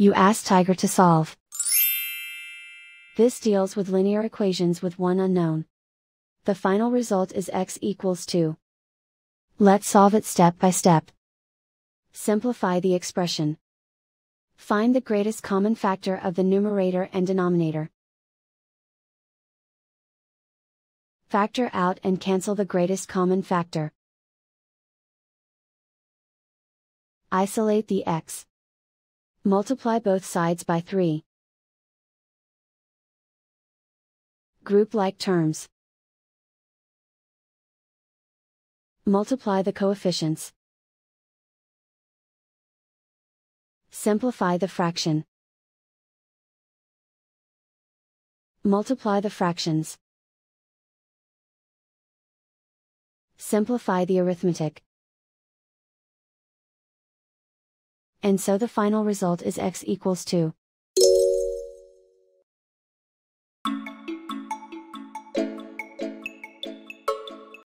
You ask Tiger to solve. This deals with linear equations with one unknown. The final result is x equals 2. Let's solve it step by step. Simplify the expression. Find the greatest common factor of the numerator and denominator. Factor out and cancel the greatest common factor. Isolate the x. Multiply both sides by 3. Group like terms. Multiply the coefficients. Simplify the fraction. Multiply the fractions. Simplify the arithmetic. And so the final result is x equals 2.